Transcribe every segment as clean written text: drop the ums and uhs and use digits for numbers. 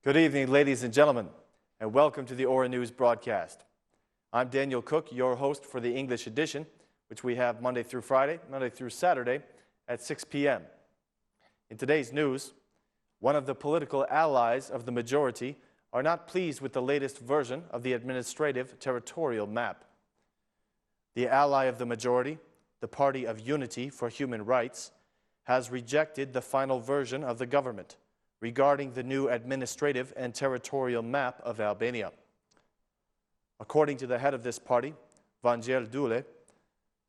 Good evening, ladies and gentlemen, and welcome to the Ora News broadcast. I'm Daniel Cook, your host for the English edition, which we have Monday through Friday, Monday through Saturday at 6 p.m. In today's news, one of the political allies of the majority are not pleased with the latest version of the administrative territorial map. The ally of the majority, the Party of Unity for Human Rights, has rejected the final version of the government regarding the new administrative and territorial map of Albania. According to the head of this party, Vangjel Dule,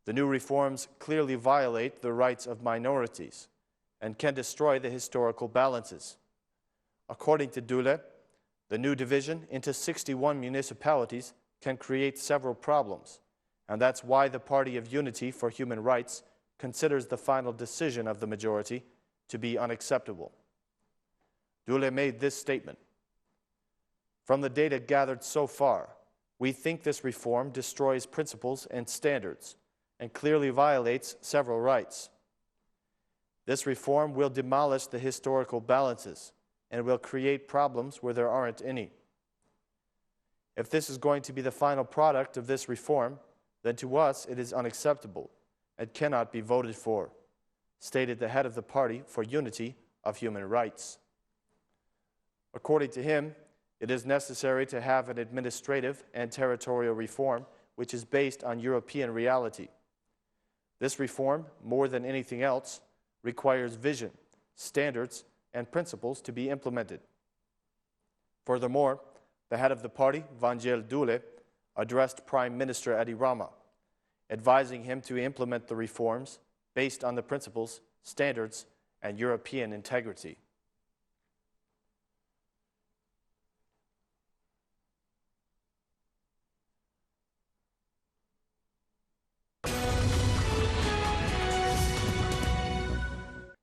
the new reforms clearly violate the rights of minorities and can destroy the historical balances. According to Dule, the new division into 61 municipalities can create several problems, and that's why the Party of Unity for Human Rights considers the final decision of the majority to be unacceptable. Dule made this statement: "From the data gathered so far, we think this reform destroys principles and standards and clearly violates several rights. This reform will demolish the historical balances and will create problems where there aren't any. If this is going to be the final product of this reform, then to us it is unacceptable and cannot be voted for," stated the head of the Party for Unity of Human Rights. According to him, it is necessary to have an administrative and territorial reform which is based on European reality. This reform, more than anything else, requires vision, standards, and principles to be implemented. Furthermore, the head of the party, Vangjel Dule, addressed Prime Minister Edi Rama, advising him to implement the reforms based on the principles, standards, and European integrity.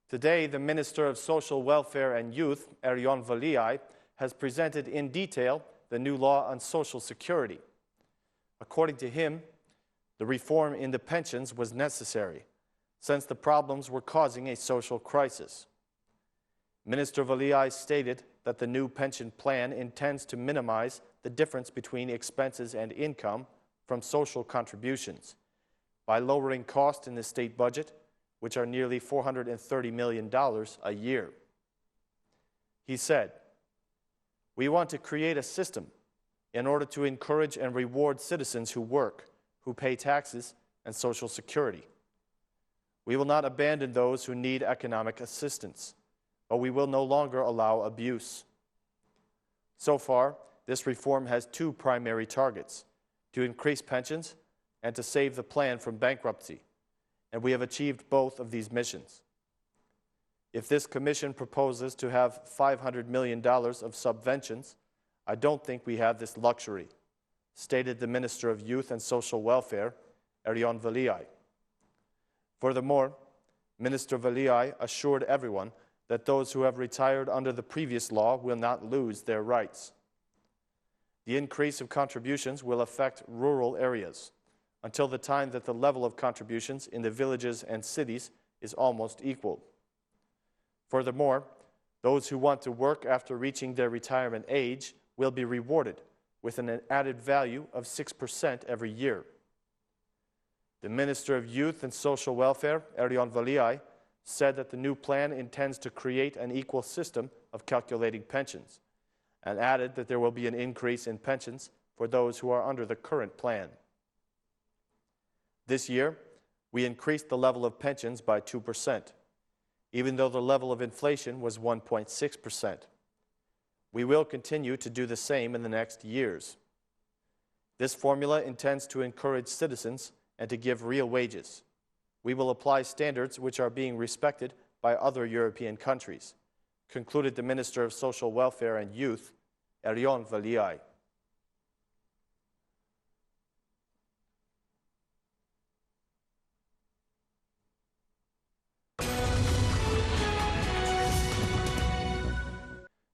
Today, the Minister of Social Welfare and Youth, Erion Veliaj, has presented in detail the new law on Social Security. According to him, the reform in the pensions was necessary, since the problems were causing a social crisis. Minister Veliaj stated that the new pension plan intends to minimize the difference between expenses and income from social contributions by lowering costs in the state budget, which are nearly $430 million a year. He said, "We want to create a system in order to encourage and reward citizens who work, who pay taxes and Social Security. We will not abandon those who need economic assistance, but we will no longer allow abuse." So far, this reform has two primary targets: to increase pensions and to save the plan from bankruptcy. And we have achieved both of these missions. If this commission proposes to have $500 million of subventions, I don't think we have this luxury, stated the Minister of Youth and Social Welfare, Erion Veliaj. Furthermore, Minister Veliaj assured everyone that those who have retired under the previous law will not lose their rights. The increase of contributions will affect rural areas, until the time that the level of contributions in the villages and cities is almost equal. Furthermore, those who want to work after reaching their retirement age will be rewarded with an added value of 6% every year. The Minister of Youth and Social Welfare, Erion Veliaj, said that the new plan intends to create an equal system of calculating pensions, and added that there will be an increase in pensions for those who are under the current plan. This year, we increased the level of pensions by 2%, even though the level of inflation was 1.6%. We will continue to do the same in the next years. This formula intends to encourage citizens and to give real wages. We will apply standards which are being respected by other European countries, concluded the Minister of Social Welfare and Youth, Erion Veliaj.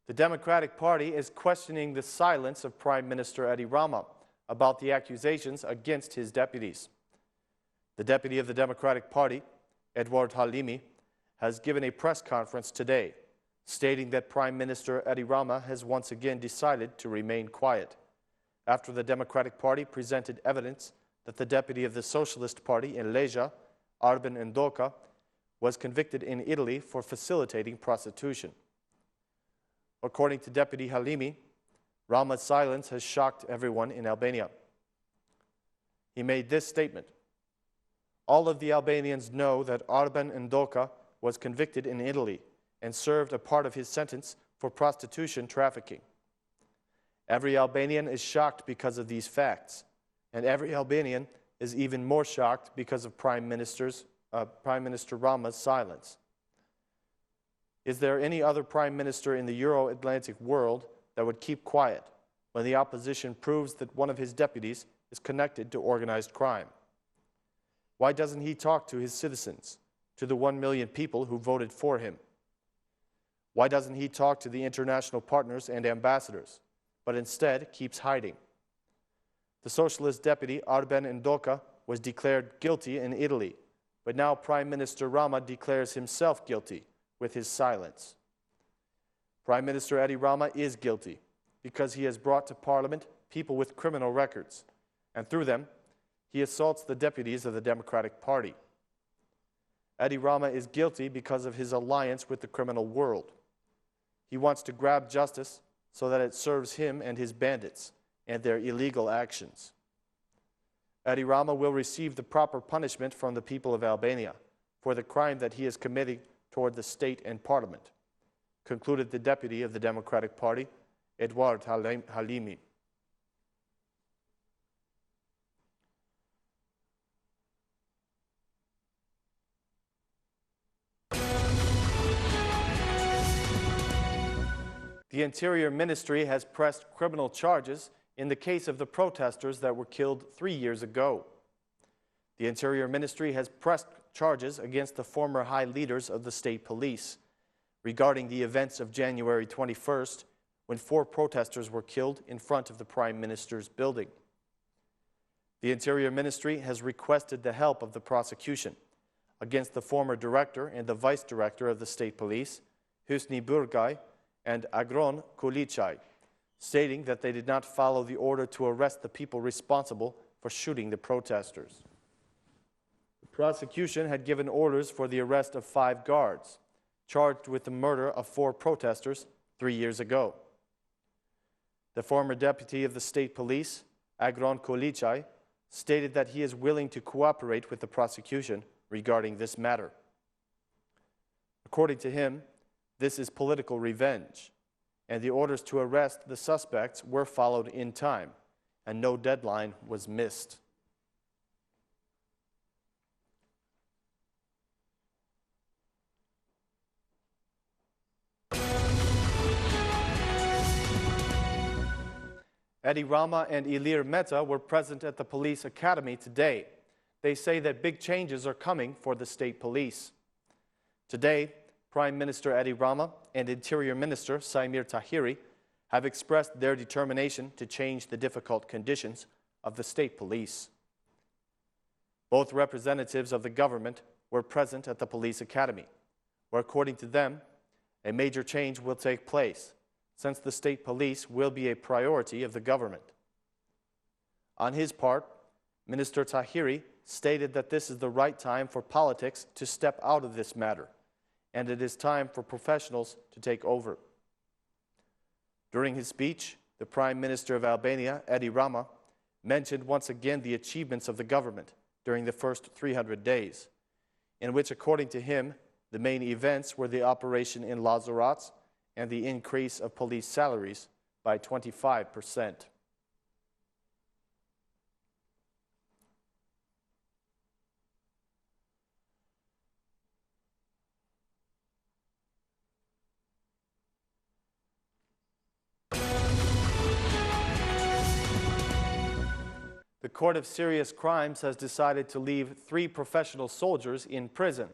The Democratic Party is questioning the silence of Prime Minister Edi Rama about the accusations against his deputies. The deputy of the Democratic Party, Edward Halimi, has given a press conference today, stating that Prime Minister Edi Rama has once again decided to remain quiet after the Democratic Party presented evidence that the deputy of the Socialist Party in Leja, Arben Ndoka, was convicted in Italy for facilitating prostitution. According to Deputy Halimi, Rama's silence has shocked everyone in Albania. He made this statement: "All of the Albanians know that Arben Ndoka was convicted in Italy and served a part of his sentence for prostitution trafficking. Every Albanian is shocked because of these facts, and every Albanian is even more shocked because of Prime Minister Rama's silence. Is there any other Prime Minister in the Euro-Atlantic world that would keep quiet when the opposition proves that one of his deputies is connected to organized crime? Why doesn't he talk to his citizens, to the 1 million people who voted for him? Why doesn't he talk to the international partners and ambassadors, but instead keeps hiding? The socialist deputy Arben Ndoka was declared guilty in Italy, but now Prime Minister Rama declares himself guilty with his silence. Prime Minister Edi Rama is guilty because he has brought to Parliament people with criminal records, and through them, he assaults the deputies of the Democratic Party. Edi Rama is guilty because of his alliance with the criminal world. He wants to grab justice so that it serves him and his bandits and their illegal actions. Edi Rama will receive the proper punishment from the people of Albania for the crime that he is committing toward the state and parliament," concluded the deputy of the Democratic Party, Edward Halimi. The Interior Ministry has pressed criminal charges in the case of the protesters that were killed 3 years ago. The Interior Ministry has pressed charges against the former high leaders of the state police regarding the events of January 21st, when 4 protesters were killed in front of the Prime Minister's building. The Interior Ministry has requested the help of the prosecution against the former director and the vice director of the state police, Husni Burgay and Agron Kuliçay, stating that they did not follow the order to arrest the people responsible for shooting the protesters. The prosecution had given orders for the arrest of 5 guards, charged with the murder of 4 protesters 3 years ago. The former deputy of the state police, Agron Kuliçay, stated that he is willing to cooperate with the prosecution regarding this matter. According to him, this is political revenge, and the orders to arrest the suspects were followed in time, and no deadline was missed. Edi Rama and Ilir Meta were present at the police academy today. They say that big changes are coming for the state police. Today, Prime Minister Edi Rama and Interior Minister Saimir Tahiri have expressed their determination to change the difficult conditions of the state police. Both representatives of the government were present at the police academy, where, according to them, a major change will take place, since the state police will be a priority of the government. On his part, Minister Tahiri stated that this is the right time for politics to step out of this matter, and it is time for professionals to take over. During his speech, the Prime Minister of Albania, Edi Rama, mentioned once again the achievements of the government during the first 300 days, in which, according to him, the main events were the operation in Lazarats and the increase of police salaries by 25%. The Court of Serious Crimes has decided to leave 3 professional soldiers in prison.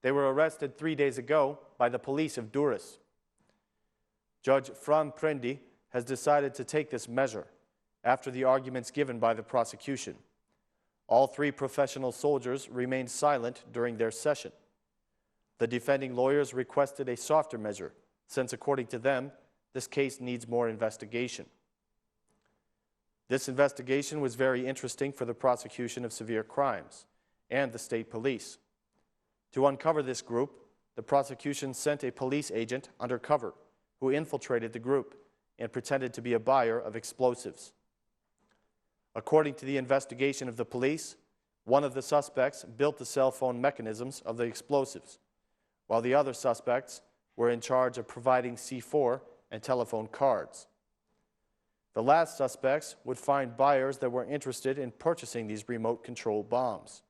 They were arrested 3 days ago by the police of Durrës. Judge Fran Prendi has decided to take this measure after the arguments given by the prosecution. All 3 professional soldiers remained silent during their session. The defending lawyers requested a softer measure since according to them, this case needs more investigation. This investigation was very interesting for the prosecution of severe crimes and the state police. To uncover this group, the prosecution sent a police agent undercover who infiltrated the group and pretended to be a buyer of explosives. According to the investigation of the police, one of the suspects built the cell phone mechanisms of the explosives, while the other suspects were in charge of providing C4 and telephone cards. The last suspects would find buyers that were interested in purchasing these remote-control bombs.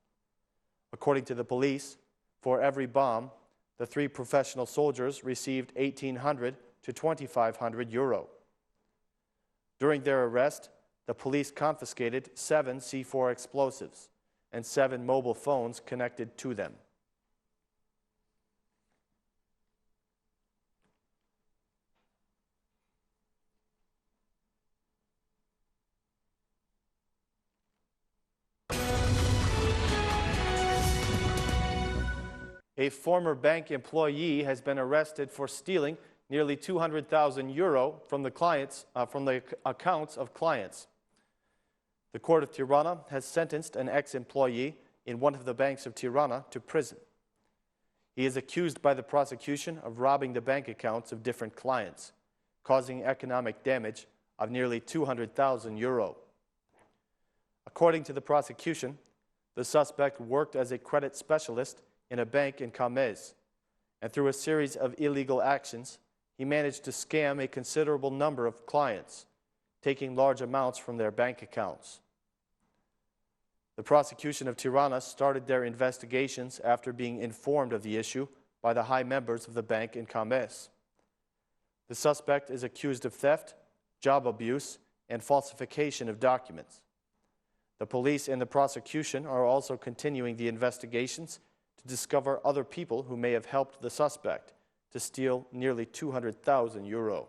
According to the police, for every bomb, the 3 professional soldiers received 1,800 to 2,500 euro. During their arrest, the police confiscated 7 C4 explosives and 7 mobile phones connected to them. A former bank employee has been arrested for stealing nearly 200,000 euro from the accounts of clients. The Court of Tirana has sentenced an ex-employee in one of the banks of Tirana to prison. He is accused by the prosecution of robbing the bank accounts of different clients, causing economic damage of nearly 200,000 euro. According to the prosecution, the suspect worked as a credit specialist in a bank in Camés, and through a series of illegal actions, he managed to scam a considerable number of clients, taking large amounts from their bank accounts. The prosecution of Tirana started their investigations after being informed of the issue by the high members of the bank in Camés. The suspect is accused of theft, job abuse, and falsification of documents. The police and the prosecution are also continuing the investigations to discover other people who may have helped the suspect to steal nearly 200,000 euro.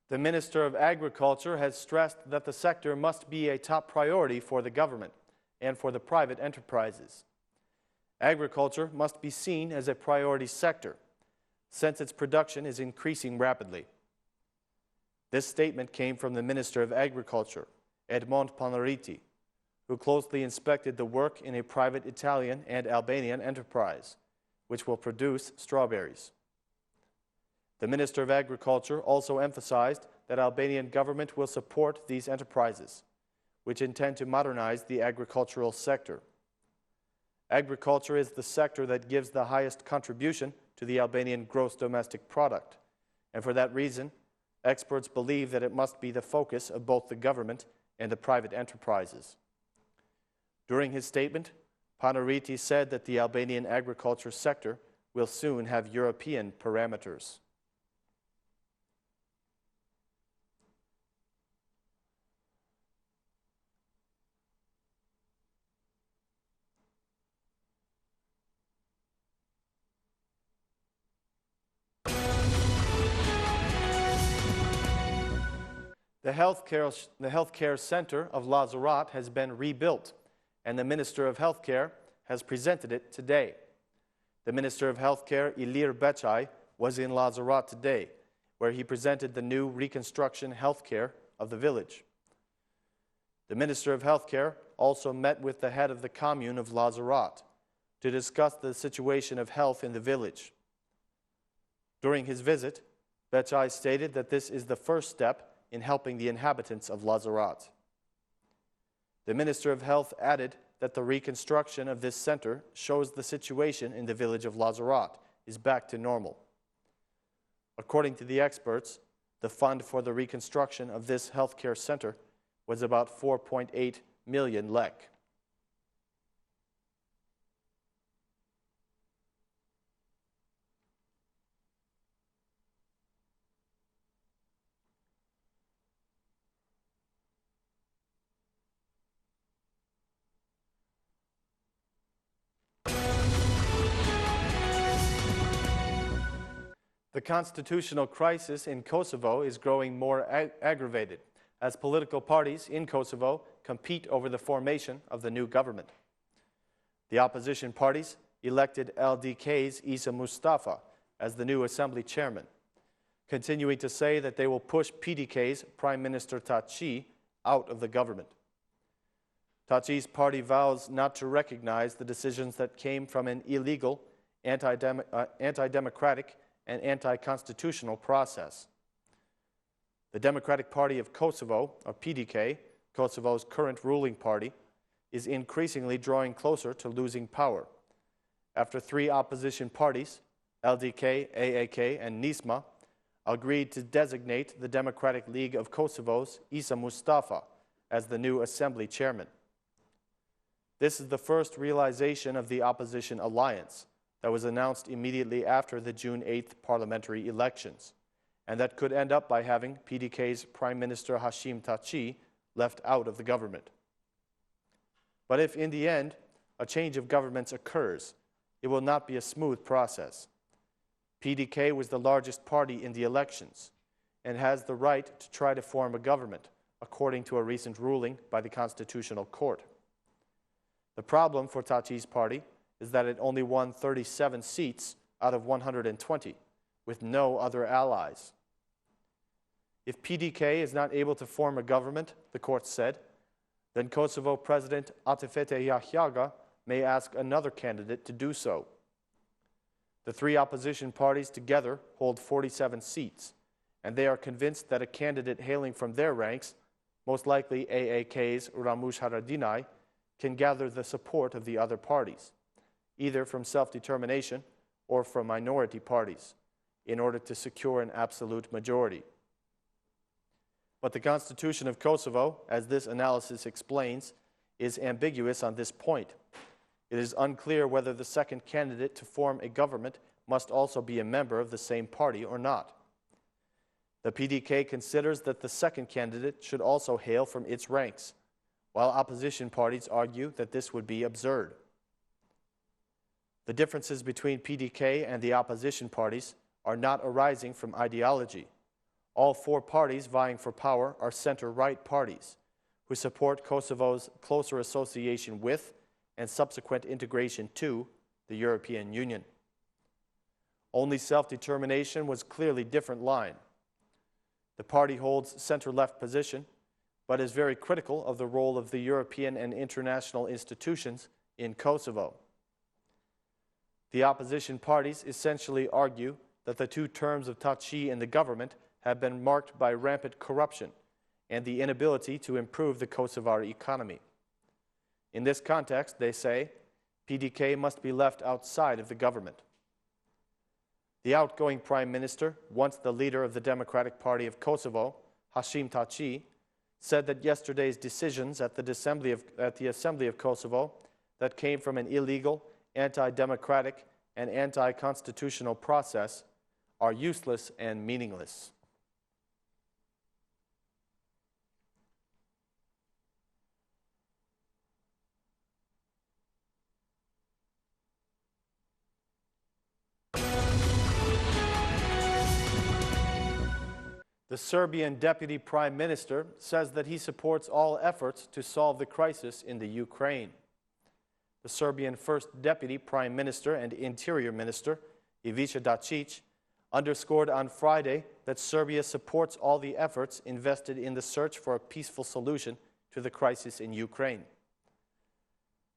The Minister of Agriculture has stressed that the sector must be a top priority for the government and for the private enterprises. Agriculture must be seen as a priority sector, since its production is increasing rapidly. This statement came from the Minister of Agriculture, Edmond Panariti, who closely inspected the work in a private Italian and Albanian enterprise, which will produce strawberries. The Minister of Agriculture also emphasized that Albanian government will support these enterprises, which intend to modernize the agricultural sector. Agriculture is the sector that gives the highest contribution to the Albanian gross domestic product, and for that reason, experts believe that it must be the focus of both the government and the private enterprises. During his statement, Panariti said that the Albanian agriculture sector will soon have European parameters. The healthcare center of Lazarat has been rebuilt, and the Minister of Healthcare has presented it today. The Minister of Healthcare, Ilir Becaj, was in Lazarat today, where he presented the new reconstruction healthcare of the village. The Minister of Healthcare also met with the head of the commune of Lazarat to discuss the situation of health in the village. During his visit, Becaj stated that this is the first step in helping the inhabitants of Lazarat. The Minister of Health added that the reconstruction of this center shows the situation in the village of Lazarat is back to normal. According to the experts, the fund for the reconstruction of this healthcare center was about 4.8 million lek. The The constitutional crisis in Kosovo is growing more aggravated as political parties in Kosovo compete over the formation of the new government. The opposition parties elected LDK's Isa Mustafa as the new assembly chairman, continuing to say that they will push PDK's Prime Minister Taci out of the government. Taci's party vows not to recognize the decisions that came from an illegal, anti-democratic, and anti-constitutional process. The Democratic Party of Kosovo, or PDK, Kosovo's current ruling party, is increasingly drawing closer to losing power. After three opposition parties, LDK, AAK, and NISMA, agreed to designate the Democratic League of Kosovo's Isa Mustafa as the new assembly chairman. This is the first realization of the opposition alliance that was announced immediately after the June 8th parliamentary elections, and that could end up by having PDK's Prime Minister Hashim Taci left out of the government. But if in the end a change of governments occurs, it will not be a smooth process. PDK was the largest party in the elections and has the right to try to form a government, according to a recent ruling by the Constitutional Court. The problem for Taci's party is that it only won 37 seats out of 120, with no other allies. If PDK is not able to form a government, the court said, then Kosovo President Atifete Yahyaga may ask another candidate to do so. The three opposition parties together hold 47 seats, and they are convinced that a candidate hailing from their ranks, most likely AAK's Ramush Haradinaj, can gather the support of the other parties, either from self-determination or from minority parties, in order to secure an absolute majority. But the Constitution of Kosovo, as this analysis explains, is ambiguous on this point. It is unclear whether the second candidate to form a government must also be a member of the same party or not. The PDK considers that the second candidate should also hail from its ranks, while opposition parties argue that this would be absurd. The differences between PDK and the opposition parties are not arising from ideology. All four parties vying for power are center-right parties who support Kosovo's closer association with and subsequent integration to the European Union. Only self-determination was clearly different line. The party holds center-left position, but is very critical of the role of the European and international institutions in Kosovo. The opposition parties essentially argue that the 2 terms of Taci in the government have been marked by rampant corruption and the inability to improve the Kosovar economy. In this context, they say, PDK must be left outside of the government. The outgoing Prime Minister, once the leader of the Democratic Party of Kosovo, Hashim Taci, said that yesterday's decisions at the Assembly of Kosovo that came from an illegal, anti-democratic, and anti-constitutional process are useless and meaningless. The Serbian Deputy Prime Minister says that he supports all efforts to solve the crisis in the Ukraine. The Serbian First Deputy Prime Minister and Interior Minister, Ivica Dačić, underscored on Friday that Serbia supports all the efforts invested in the search for a peaceful solution to the crisis in Ukraine.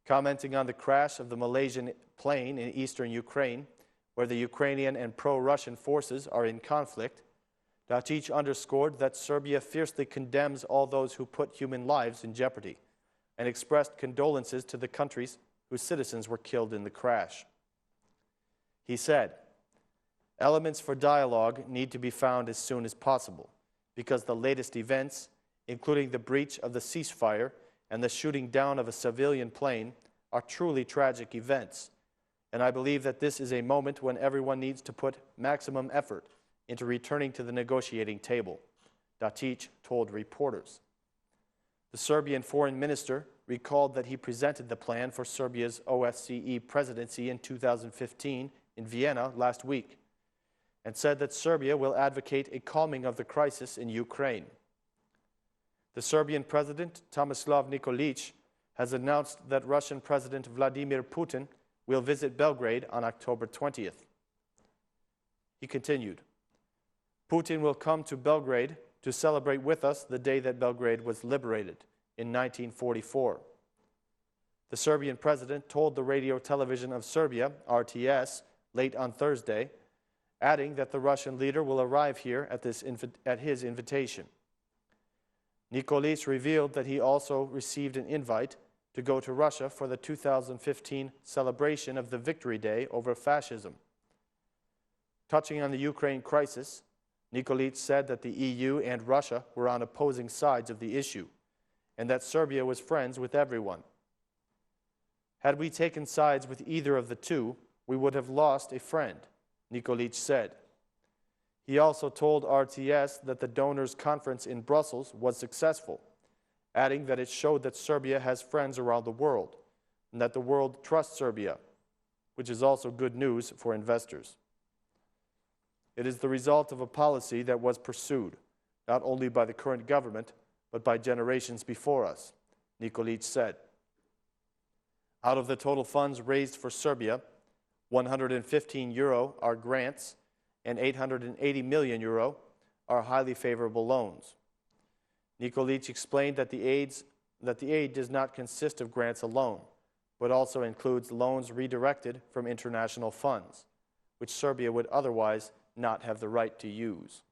Commenting on the crash of the Malaysian plane in eastern Ukraine, where the Ukrainian and pro-Russian forces are in conflict, Dačić underscored that Serbia fiercely condemns all those who put human lives in jeopardy and expressed condolences to the countries whose citizens were killed in the crash. He said, "Elements for dialogue need to be found as soon as possible because the latest events, including the breach of the ceasefire and the shooting down of a civilian plane, are truly tragic events, and I believe that this is a moment when everyone needs to put maximum effort into returning to the negotiating table," Dačić told reporters. The Serbian foreign minister recalled that he presented the plan for Serbia's OSCE presidency in 2015 in Vienna last week, and said that Serbia will advocate a calming of the crisis in Ukraine. The Serbian President, Tomislav Nikolic, has announced that Russian President Vladimir Putin will visit Belgrade on October 20th. He continued, "Putin will come to Belgrade to celebrate with us the day that Belgrade was liberated in 1944. The Serbian president told the Radio Television of Serbia, RTS, late on Thursday, adding that the Russian leader will arrive here at his invitation. Nikolic revealed that he also received an invite to go to Russia for the 2015 celebration of the Victory Day over fascism. Touching on the Ukraine crisis, Nikolic said that the EU and Russia were on opposing sides of the issue, and that Serbia was friends with everyone. Had we taken sides with either of the two, we would have lost a friend," Nikolic said. He also told RTS that the donors' conference in Brussels was successful, adding that it showed that Serbia has friends around the world, and that the world trusts Serbia, which is also good news for investors. It is the result of a policy that was pursued, not only by the current government, but by generations before us, Nikolic said. Out of the total funds raised for Serbia, €115 are grants and €880 million are highly favorable loans. Nikolic explained that the aid does not consist of grants alone, but also includes loans redirected from international funds, which Serbia would otherwise not have the right to use.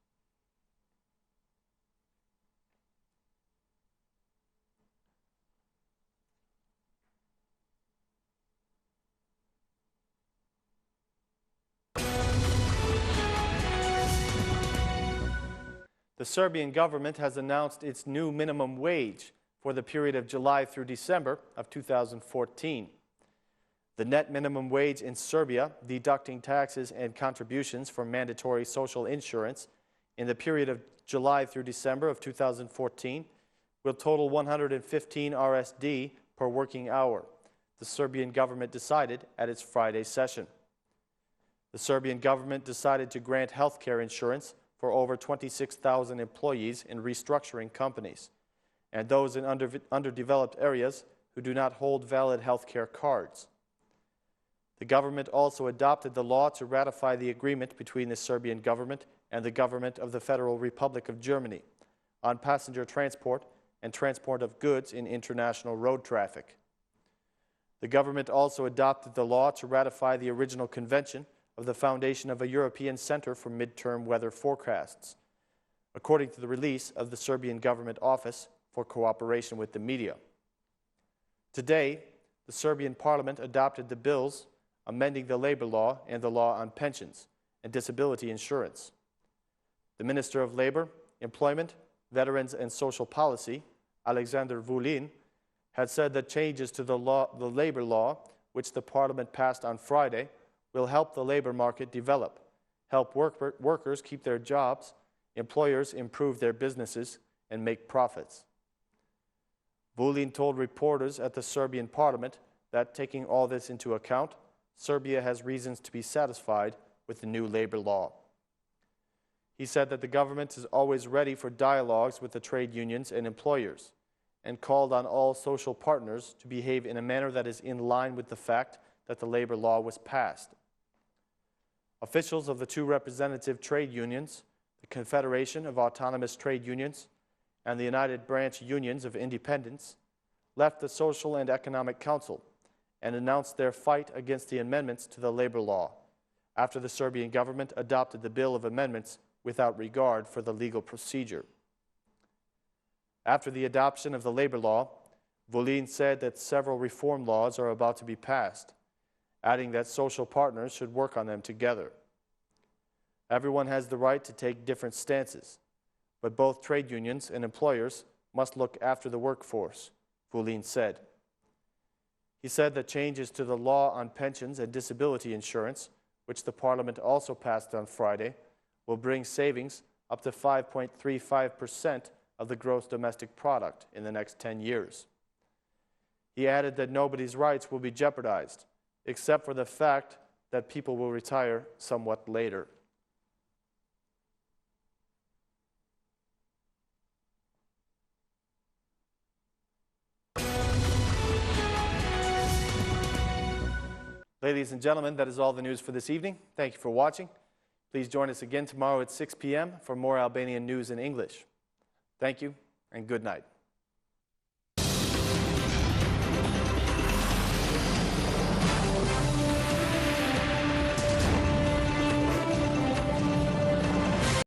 The Serbian government has announced its new minimum wage for the period of July through December of 2014. The net minimum wage in Serbia, deducting taxes and contributions for mandatory social insurance in the period of July through December of 2014, will total 115 RSD per working hour, the Serbian government decided at its Friday session. The Serbian government decided to grant health care insurance for over 26,000 employees in restructuring companies and those in underdeveloped areas who do not hold valid health care cards. The government also adopted the law to ratify the agreement between the Serbian government and the government of the Federal Republic of Germany on passenger transport and transport of goods in international road traffic. The government also adopted the law to ratify the original convention of the foundation of a European Center for Midterm Weather Forecasts, according to the release of the Serbian Government Office for Cooperation with the Media. Today, the Serbian Parliament adopted the bills amending the labor law and the law on pensions and disability insurance. The Minister of Labor, Employment, Veterans and Social Policy, Alexander Vulin, had said that changes to the labor law, which the Parliament passed on Friday, will help the labor market develop, help workers keep their jobs, employers improve their businesses, and make profits. Vulin told reporters at the Serbian Parliament that, taking all this into account, Serbia has reasons to be satisfied with the new labor law. He said that the government is always ready for dialogues with the trade unions and employers, and called on all social partners to behave in a manner that is in line with the fact that the labor law was passed. Officials of the two representative trade unions, the Confederation of Autonomous Trade Unions and the United Branch Unions of Independents, left the Social and Economic Council and announced their fight against the amendments to the labor law after the Serbian government adopted the bill of amendments without regard for the legal procedure. After the adoption of the labor law, Vulin said that several reform laws are about to be passed, adding that social partners should work on them together. Everyone has the right to take different stances, but both trade unions and employers must look after the workforce, Vulin said. He said that changes to the law on pensions and disability insurance, which the Parliament also passed on Friday, will bring savings up to 5.35% of the gross domestic product in the next 10 years. He added that nobody's rights will be jeopardized, except for the fact that people will retire somewhat later. Ladies and gentlemen, that is all the news for this evening. Thank you for watching. Please join us again tomorrow at 6 p.m. for more Albanian news in English. Thank you and good night.